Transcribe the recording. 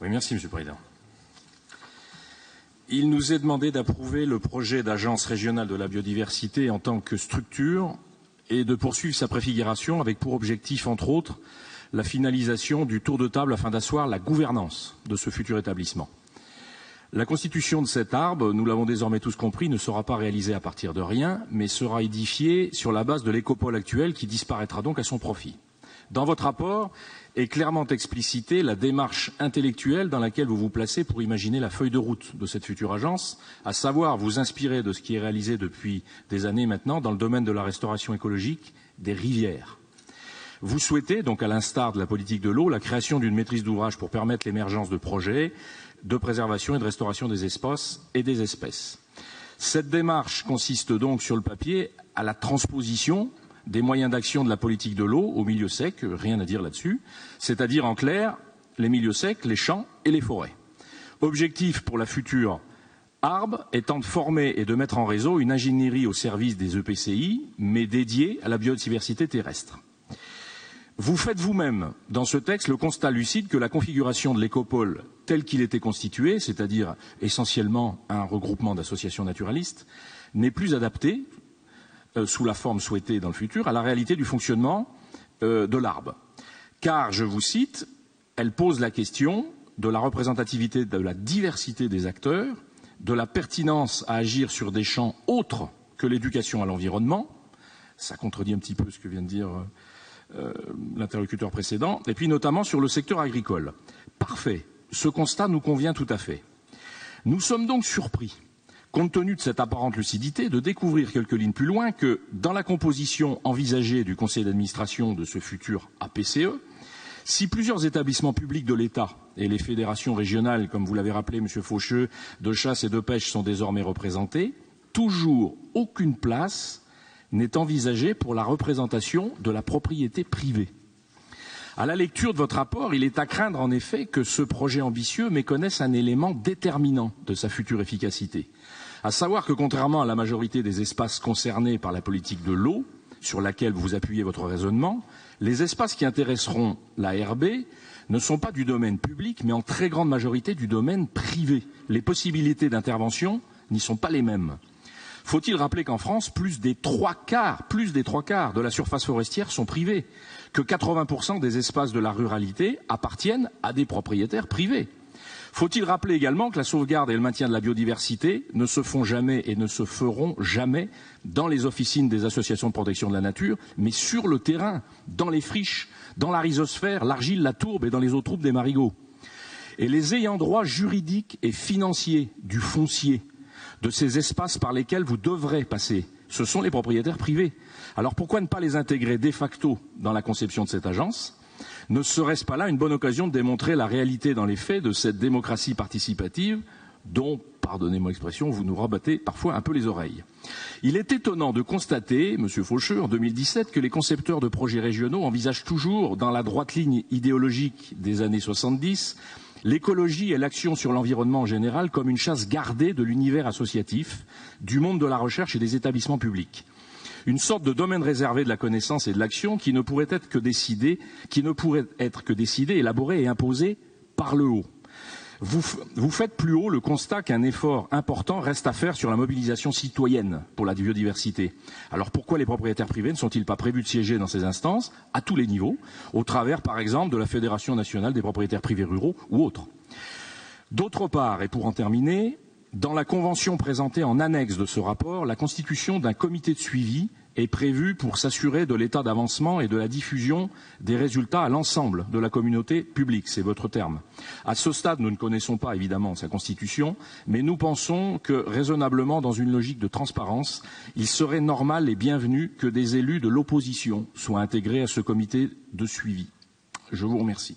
Oui, merci, Monsieur le Président. Il nous est demandé d'approuver le projet d'agence régionale de la biodiversité en tant que structure et de poursuivre sa préfiguration avec pour objectif, entre autres, la finalisation du tour de table afin d'asseoir la gouvernance de ce futur établissement. La constitution de cet arbre, nous l'avons désormais tous compris, ne sera pas réalisée à partir de rien, mais sera édifiée sur la base de l'écopole actuelle qui disparaîtra donc à son profit. Dans votre rapport est clairement explicitée la démarche intellectuelle dans laquelle vous vous placez pour imaginer la feuille de route de cette future agence, à savoir vous inspirer de ce qui est réalisé depuis des années maintenant dans le domaine de la restauration écologique des rivières. Vous souhaitez, donc à l'instar de la politique de l'eau, la création d'une maîtrise d'ouvrage pour permettre l'émergence de projets de préservation et de restauration des espaces et des espèces. Cette démarche consiste donc sur le papier à la transposition des moyens d'action de la politique de l'eau au milieu sec, rien à dire là-dessus, c'est-à-dire en clair les milieux secs, les champs et les forêts. Objectif pour la future arbre étant de former et de mettre en réseau une ingénierie au service des EPCI, mais dédiée à la biodiversité terrestre. Vous faites vous-même, dans ce texte, le constat lucide que la configuration de l'écopole tel qu'il était constitué, c'est-à-dire essentiellement un regroupement d'associations naturalistes, n'est plus adaptée, sous la forme souhaitée dans le futur, à la réalité du fonctionnement de l'arbre. Car, je vous cite, elle pose la question de la représentativité, de la diversité des acteurs, de la pertinence à agir sur des champs autres que l'éducation à l'environnement, ça contredit un petit peu ce que vient de dire l'interlocuteur précédent, et puis notamment sur le secteur agricole. Parfait, ce constat nous convient tout à fait. Nous sommes donc surpris, compte tenu de cette apparente lucidité, de découvrir quelques lignes plus loin que, dans la composition envisagée du conseil d'administration de ce futur APCE, si plusieurs établissements publics de l'État et les fédérations régionales, comme vous l'avez rappelé, M. Faucheux, de chasse et de pêche sont désormais représentés, toujours aucune place n'est envisagée pour la représentation de la propriété privée. À la lecture de votre rapport, il est à craindre en effet que ce projet ambitieux méconnaisse un élément déterminant de sa future efficacité, à savoir que contrairement à la majorité des espaces concernés par la politique de l'eau, sur laquelle vous appuyez votre raisonnement, les espaces qui intéresseront la RB ne sont pas du domaine public, mais en très grande majorité du domaine privé. Les possibilités d'intervention n'y sont pas les mêmes. Faut-il rappeler qu'en France, plus des trois quarts de la surface forestière sont privés, que 80% des espaces de la ruralité appartiennent à des propriétaires privés. Faut-il rappeler également que la sauvegarde et le maintien de la biodiversité ne se font jamais et ne se feront jamais dans les officines des associations de protection de la nature, mais sur le terrain, dans les friches, dans la rhizosphère, l'argile, la tourbe et dans les eaux troupes des marigots. Et les ayants droit juridiques et financiers du foncier, de ces espaces par lesquels vous devrez passer, ce sont les propriétaires privés. Alors pourquoi ne pas les intégrer de facto dans la conception de cette agence ? Ne serait-ce pas là une bonne occasion de démontrer la réalité dans les faits de cette démocratie participative dont, pardonnez-moi l'expression, vous nous rabattez parfois un peu les oreilles. Il est étonnant de constater, M. Faucheux, en 2017, que les concepteurs de projets régionaux envisagent toujours, dans la droite ligne idéologique des années 70, l'écologie et l'action sur l'environnement en général comme une chasse gardée de l'univers associatif, du monde de la recherche et des établissements publics. Une sorte de domaine réservé de la connaissance et de l'action qui ne pourrait être que décidé, élaboré et imposé par le haut. Vous faites plus haut le constat qu'un effort important reste à faire sur la mobilisation citoyenne pour la biodiversité. Alors pourquoi les propriétaires privés ne sont-ils pas prévus de siéger dans ces instances, à tous les niveaux, au travers par exemple de la Fédération nationale des propriétaires privés ruraux ou autres? D'autre part, et pour en terminer, dans la convention présentée en annexe de ce rapport, la constitution d'un comité de suivi est prévue pour s'assurer de l'état d'avancement et de la diffusion des résultats à l'ensemble de la communauté publique, c'est votre terme. À ce stade, nous ne connaissons pas évidemment sa constitution, mais nous pensons que raisonnablement, dans une logique de transparence, il serait normal et bienvenu que des élus de l'opposition soient intégrés à ce comité de suivi. Je vous remercie.